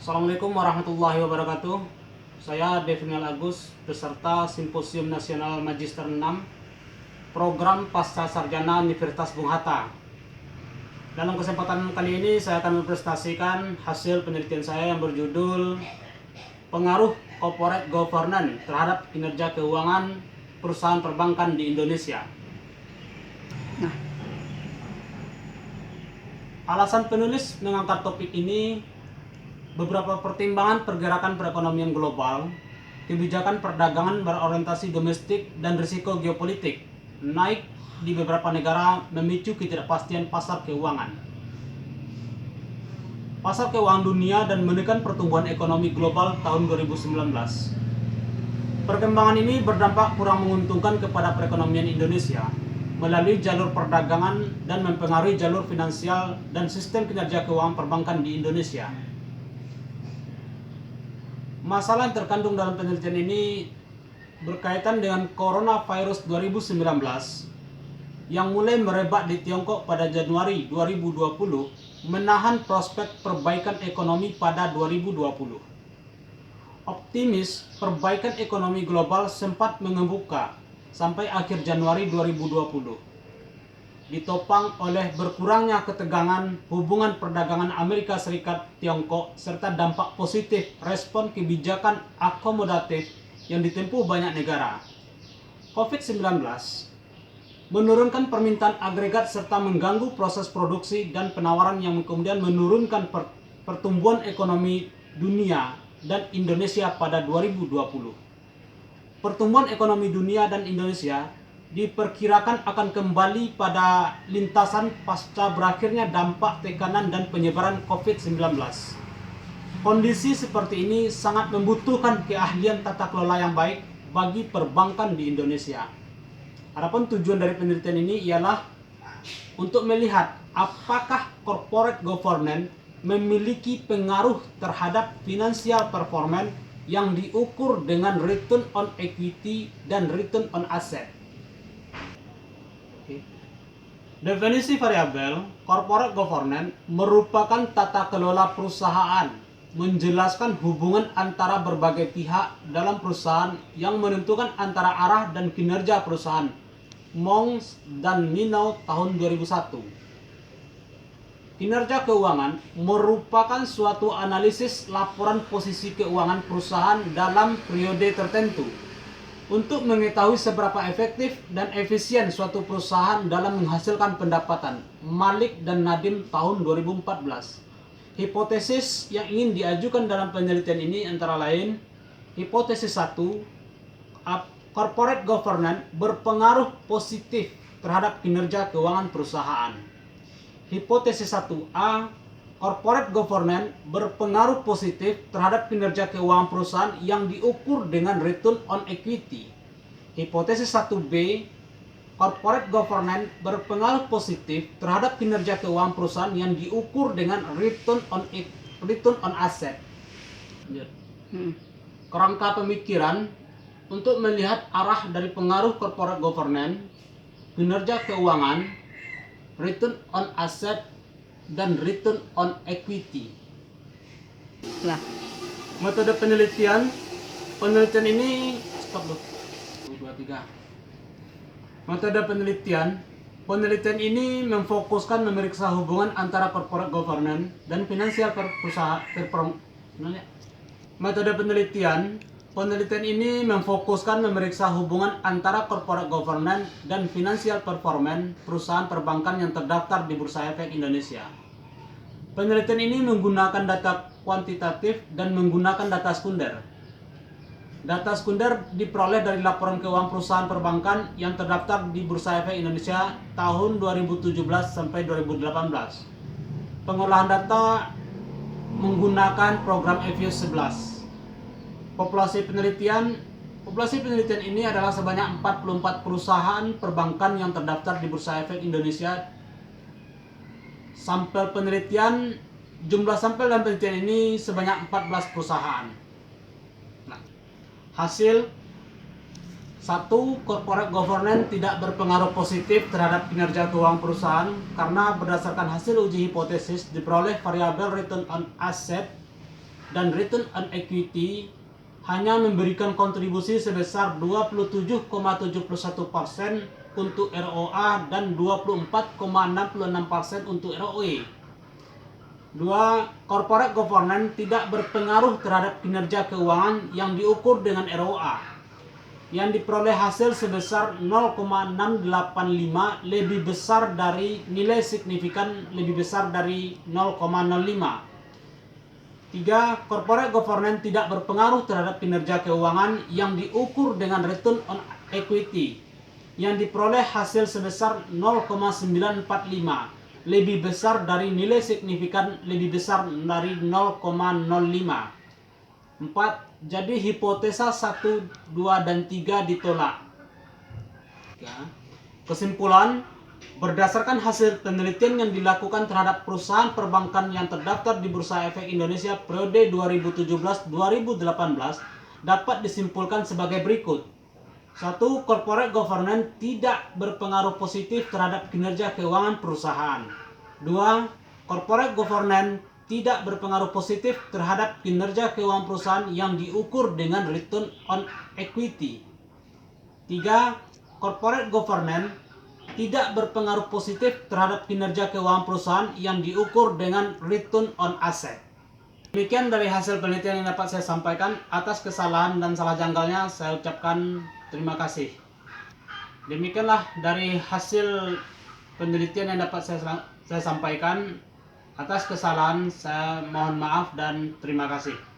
Assalamualaikum warahmatullahi wabarakatuh. Saya Devinial Agus, peserta Simposium Nasional Magister 6 Program Pasca Sarjana Universitas Bung Hatta. Dalam kesempatan kali ini saya akan mempresentasikan hasil penelitian saya yang berjudul Pengaruh Corporate Governance terhadap kinerja keuangan perusahaan perbankan di Indonesia. Alasan penulis mengangkat topik ini: beberapa pertimbangan pergerakan perekonomian global, kebijakan perdagangan berorientasi domestik, dan risiko geopolitik naik di beberapa negara memicu ketidakpastian pasar keuangan. Pasar keuangan dunia dan menekan pertumbuhan ekonomi global tahun 2019. Perkembangan ini berdampak kurang menguntungkan kepada perekonomian Indonesia melalui jalur perdagangan dan mempengaruhi jalur finansial dan sistem kinerja keuangan perbankan di Indonesia. Masalah yang terkandung dalam penelitian ini berkaitan dengan coronavirus 2019 yang mulai merebak di Tiongkok pada Januari 2020, menahan prospek perbaikan ekonomi pada 2020. Optimis perbaikan ekonomi global sempat mengemuka sampai akhir Januari 2020, ditopang oleh berkurangnya ketegangan hubungan perdagangan Amerika Serikat Tiongkok serta dampak positif respon kebijakan akomodatif yang ditempuh banyak negara. COVID-19 menurunkan permintaan agregat serta mengganggu proses produksi dan penawaran yang kemudian menurunkan pertumbuhan ekonomi dunia dan Indonesia pada 2020. Pertumbuhan ekonomi dunia dan Indonesia diperkirakan akan kembali pada lintasan pasca berakhirnya dampak tekanan dan penyebaran COVID-19. Kondisi seperti ini sangat membutuhkan keahlian tata kelola yang baik bagi perbankan di Indonesia. Adapun tujuan dari penelitian ini ialah untuk melihat apakah corporate governance memiliki pengaruh terhadap financial performance yang diukur dengan return on equity dan return on asset. Definisi variabel corporate governance merupakan tata kelola perusahaan, menjelaskan hubungan antara berbagai pihak dalam perusahaan yang menentukan antara arah dan kinerja perusahaan. Monks dan Minow tahun 2001. Kinerja keuangan merupakan suatu analisis laporan posisi keuangan perusahaan dalam periode tertentu untuk mengetahui seberapa efektif dan efisien suatu perusahaan dalam menghasilkan pendapatan. Malik dan Nadim tahun 2014. Hipotesis yang ingin diajukan dalam penelitian ini antara lain: hipotesis 1, corporate governance berpengaruh positif terhadap kinerja keuangan perusahaan. Hipotesis 1A, corporate governance berpengaruh positif terhadap kinerja keuangan perusahaan yang diukur dengan return on equity. Hipotesis 1B, corporate governance berpengaruh positif terhadap kinerja keuangan perusahaan yang diukur dengan return on asset. Kerangka pemikiran untuk melihat arah dari pengaruh corporate governance, kinerja keuangan, return on asset, dan return on equity. Nah, metode penelitian ini Metode penelitian ini memfokuskan memeriksa hubungan antara corporate governance dan financial Metode penelitian ini memfokuskan memeriksa hubungan antara corporate governance dan financial performance perusahaan perbankan yang terdaftar di Bursa Efek Indonesia. Penelitian ini menggunakan data kuantitatif dan menggunakan data sekunder. Data sekunder diperoleh dari laporan keuangan perusahaan perbankan yang terdaftar di Bursa Efek Indonesia tahun 2017 sampai 2018. Pengolahan data menggunakan program EVIUS 11. Populasi penelitian ini adalah sebanyak 44 perusahaan perbankan yang terdaftar di Bursa Efek Indonesia. Jumlah sampel dalam penelitian ini sebanyak 14 perusahaan. Nah, hasil 1. Corporate governance tidak berpengaruh positif terhadap kinerja keuangan perusahaan karena berdasarkan hasil uji hipotesis diperoleh variabel return on asset dan return on equity hanya memberikan kontribusi sebesar 27,71% untuk ROA dan 24,66% untuk ROE. 2. Corporate governance tidak berpengaruh terhadap kinerja keuangan yang diukur dengan ROA, yang diperoleh hasil sebesar 0,685 lebih besar dari nilai signifikan lebih besar dari 0,05. 3. Corporate governance tidak berpengaruh terhadap kinerja keuangan yang diukur dengan return on equity, yang diperoleh hasil sebesar 0,945 lebih besar dari nilai signifikan lebih besar dari 0,05. 4. Jadi hipotesa 1, 2, dan 3 ditolak. Kesimpulan, berdasarkan hasil penelitian yang dilakukan terhadap perusahaan perbankan yang terdaftar di Bursa Efek Indonesia periode 2017-2018 dapat disimpulkan sebagai berikut. 1. Corporate governance tidak berpengaruh positif terhadap kinerja keuangan perusahaan. 2. Corporate governance tidak berpengaruh positif terhadap kinerja keuangan perusahaan yang diukur dengan return on equity. 3. Corporate governance tidak berpengaruh positif terhadap kinerja keuangan perusahaan yang diukur dengan return on asset. Demikian dari hasil penelitian yang dapat saya sampaikan. Atas kesalahan dan salah janggalnya saya ucapkan terima kasih. Demikianlah dari hasil penelitian yang dapat saya sampaikan. Atas kesalahan saya mohon maaf dan terima kasih.